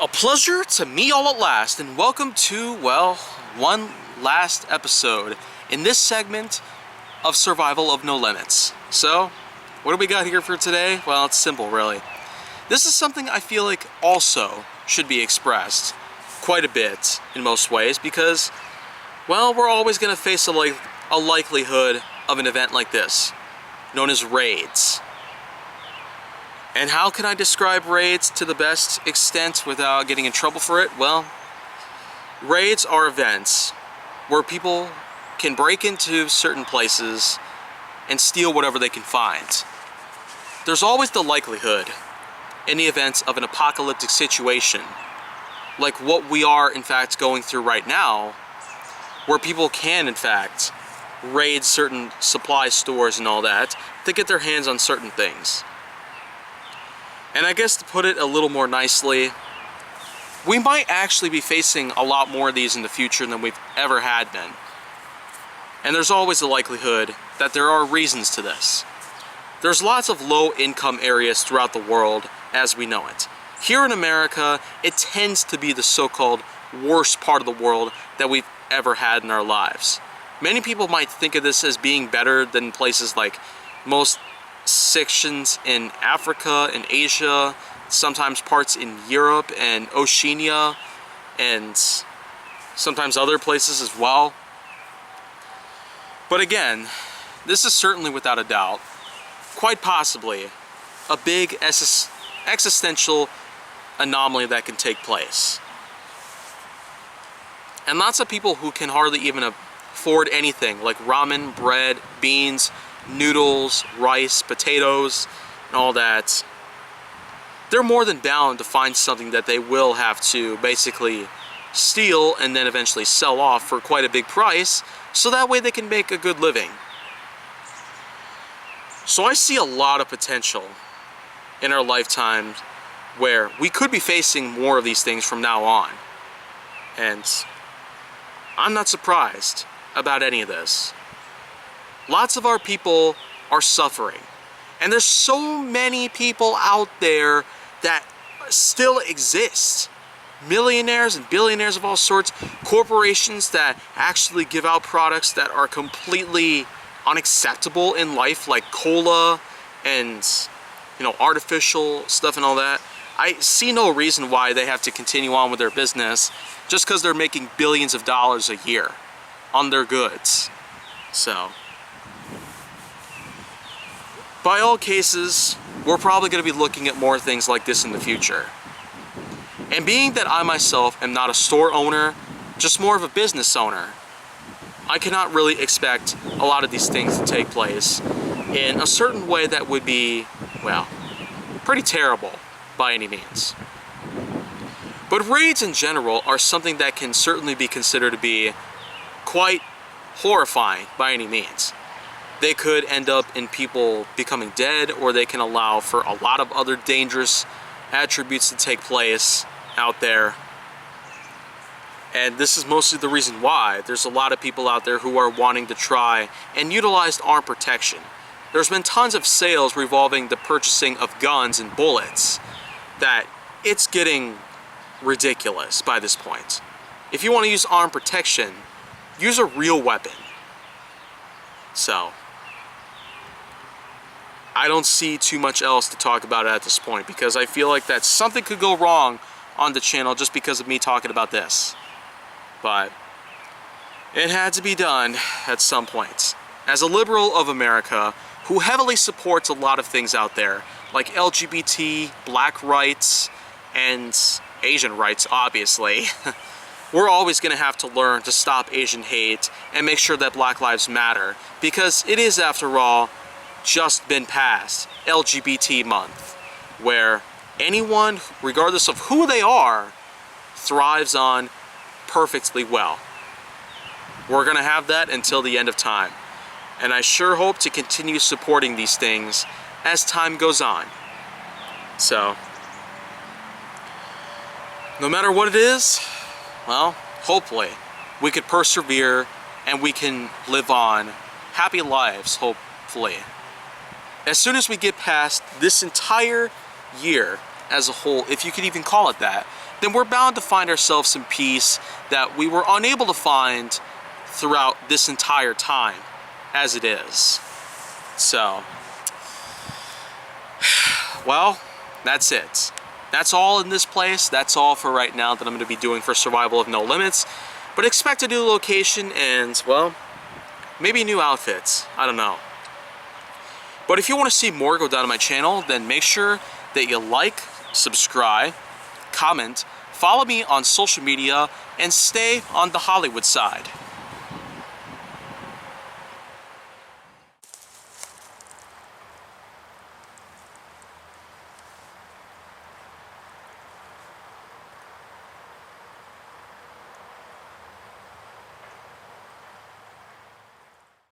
A pleasure to meet y'all at last, and welcome to, well, one last episode in this segment of Survival of No Limits. So, what do we got here for today? Well, it's simple, really. This is something I feel like also should be expressed quite a bit in most ways because, well, we're always going to face a likelihood of an event like this, known as raids. And how can I describe raids to the best extent without getting in trouble for it? Well, raids are events where people can break into certain places and steal whatever they can find. There's always the likelihood, in the event of an apocalyptic situation, like what we are in fact going through right now, where people can in fact raid certain supply stores and all that to get their hands on certain things. And I guess to put it a little more nicely, we might actually be facing a lot more of these in the future than we've ever had been. And there's always the likelihood that there are reasons to this. There's lots of low-income areas throughout the world as we know it. Here in America, it tends to be the so-called worst part of the world that we've ever had in our lives. Many people might think of this as being better than places like most sections in Africa and Asia, sometimes parts in Europe and Oceania, and sometimes other places as well. But again, this is certainly without a doubt, quite possibly, a big existential anomaly that can take place. And lots of people who can hardly even afford anything like ramen, bread, beans, noodles, rice, potatoes, and all that, they're more than bound to find something that they will have to basically steal and then eventually sell off for quite a big price, so that way they can make a good living. So I see a lot of potential in our lifetime where we could be facing more of these things from now on. And I'm not surprised about any of this. Lots of our people are suffering. And there's so many people out there that still exist. Millionaires and billionaires of all sorts, corporations that actually give out products that are completely unacceptable in life, like cola and, artificial stuff and all that. I see no reason why they have to continue on with their business just because they're making billions of dollars a year on their goods. So, by all cases, we're probably going to be looking at more things like this in the future. And being that I myself am not a store owner, just more of a business owner, I cannot really expect a lot of these things to take place in a certain way that would be, well, pretty terrible by any means. But raids in general are something that can certainly be considered to be quite horrifying by any means. They could end up in people becoming dead, or they can allow for a lot of other dangerous attributes to take place out there. And this is mostly the reason why there's a lot of people out there who are wanting to try and utilize arm protection. There's been tons of sales revolving the purchasing of guns and bullets that it's getting ridiculous by this point. If you want to use arm protection, use a real weapon. So, I don't see too much else to talk about at this point because I feel like that something could go wrong on the channel just because of me talking about this. But it had to be done at some point. As a liberal of America who heavily supports a lot of things out there, like LGBT, black rights, and Asian rights, obviously, we're always going to have to learn to stop Asian hate and make sure that Black Lives Matter, because it is, after all, just been passed LGBT month, where anyone, regardless of who they are, thrives on perfectly well. We're gonna have that until the end of time, and I sure hope to continue supporting these things as time goes on. So, no matter what it is, well, hopefully we could persevere and we can live on happy lives, hopefully. As soon as we get past this entire year as a whole, if you could even call it that, then we're bound to find ourselves some peace that we were unable to find throughout this entire time as it is. So, well, that's it. That's all in this place. That's all for right now that I'm going to be doing for Survival of No Limits. But expect a new location and, well, maybe new outfits. I don't know. But if you want to see more go down on my channel, then make sure that you like, subscribe, comment, follow me on social media, and stay on the Hollywood side.